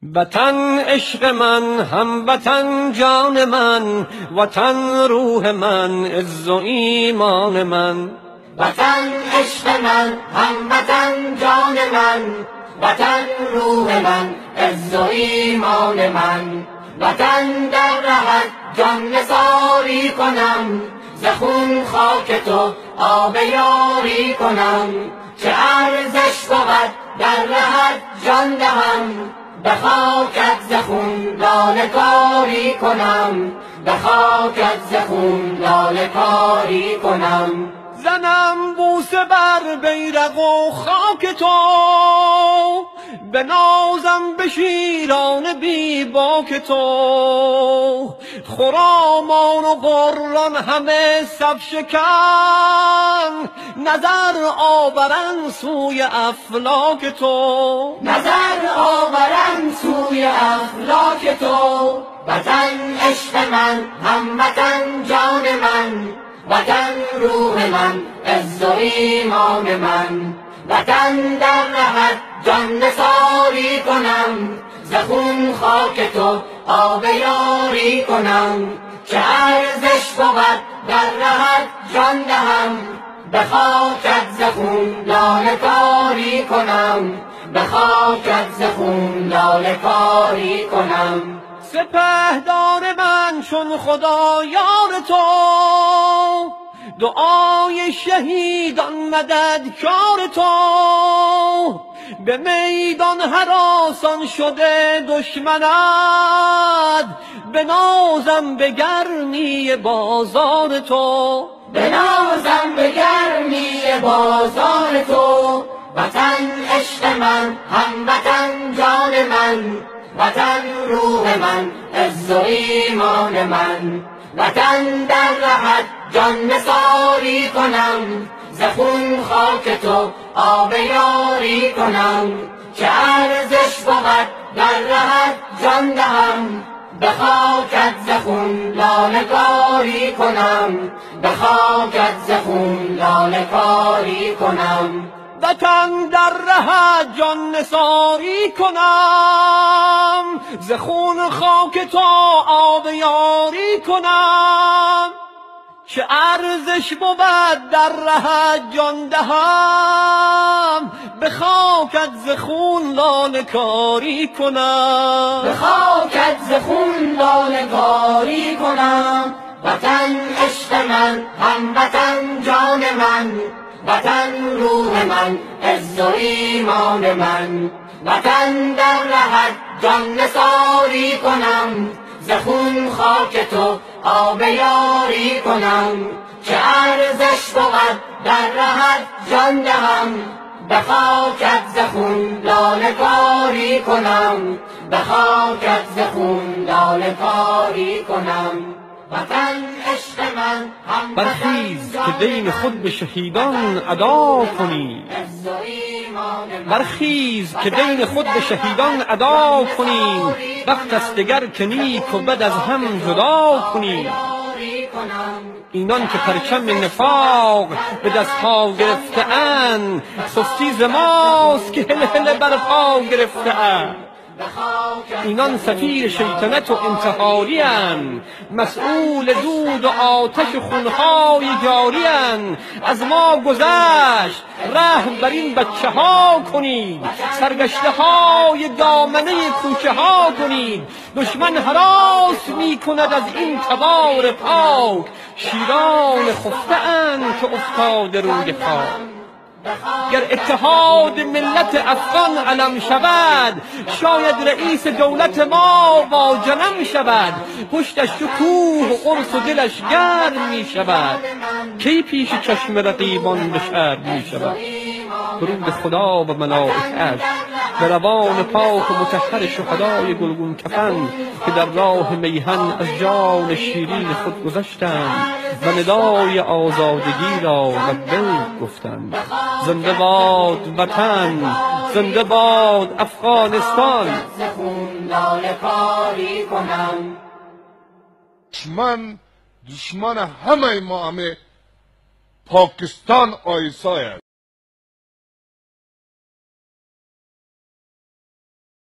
وطن عشق من، هموطن جان من، وطن روح من، عز و ایمان من. وطن عشق من، هموطن جان من، وطن روح من، عز و ایمان من. وطن در رهت جان نثاری کنم، ز خون خاک تو آب یاری کنم. چه ارزش بود در رهت جان دهم، به خاکت ز خون لاله کاری کنم، به خاکت ز خون لاله کاری کنم. زنم بوسه بر بیرق و خاک تو، بنازم به شیران بی باک تو. خرامان و قران همه صف شکن، نظر آورن سوی افلاک تو، نظر آورن سوی افلاک تو. وطن عشق من، هموطن جان من، وطن روح من، عز و ایمان من. وطن در رهت جان نثاری کنم، ز خون خاک تو آب یاری کنم. چه ارزش بود در رهت جان دهم، به خاکت ز خون لاله کاری کنم، به خاکت ز خون لاله کاری کنم. سپهدار من چون خدا یار تو، دعای شهیدان مددکار تو. به میدان هراسان شده دشمنت، بنازم به گرمی بازار تو، بنازم به گرمی بازار تو. وطن عشق من، هموطن جان من، وطن روح من، عز و ایمان من. وطن در رهت جان نثاری کنم، ز خون خاک تو آب یاری کنم. چه ارزش بود در رهت جان دهم، به خاکت ز خون لاله کاری کنم، به خاکت ز خون لاله کاری کنم. وطن در رهت جان نثاری کنم، ز خون خاک تو آب یاری کنم. چه ارزش بود در رهت جان دهم، به خاکت ز خون لاله کاری کنم، به خاکت ز خون لاله کاری کنم. وطن عشق من، هموطن جان من، وطن روح من، عز و ایمان من. وطن در رهت جان نثاری کنم، ز خون خاک تو آب یاری کنم. چه ارزش بود در رهت جان دهم، به خاکت ز خون لاله کاری کنم، به خاکت ز خون لاله کاری کنم. وطن عشق من، برخیز که دین خود به شهیدان ادا کنی، برخیز که دین خود به شهیدان ادا کنیم. وقت است دگر که نیک و بد از هم جدا کنیم. اینان که پرچم نفاق به دستها گرفته اند، سستی ز ماست که هله هله بر پا گرفته اند. اینان سفیر شیطنت و انتحاری اند، مسئول دود و آتش خونهای جاری اند. از ما گذشت رحم بر این بچه ها کنید، سرگشته های دامنه کوچه ها کنید. دشمن هراس می کند از این تبار پاک، شیران خفته اند که افتاده روی خاک. گر اتحاد ملت افغان علم شود، شاید رئیس دولت ما با جنم شود. پشتش شکوه و قرص و دلش گرم می شود، کی پیش چشم رقیبان به شرم می شود. درود خدا و ملائکه‌اش به روان پاک و مطهر شهدای گلگون کفن که در راه میهن از جان شیرین خود گذشتند و ندای آزادگی را لبیک گفتند. زنده باد وطن، زنده باد افغانستان. دشمن همه ما همه پاکستان آیسای است.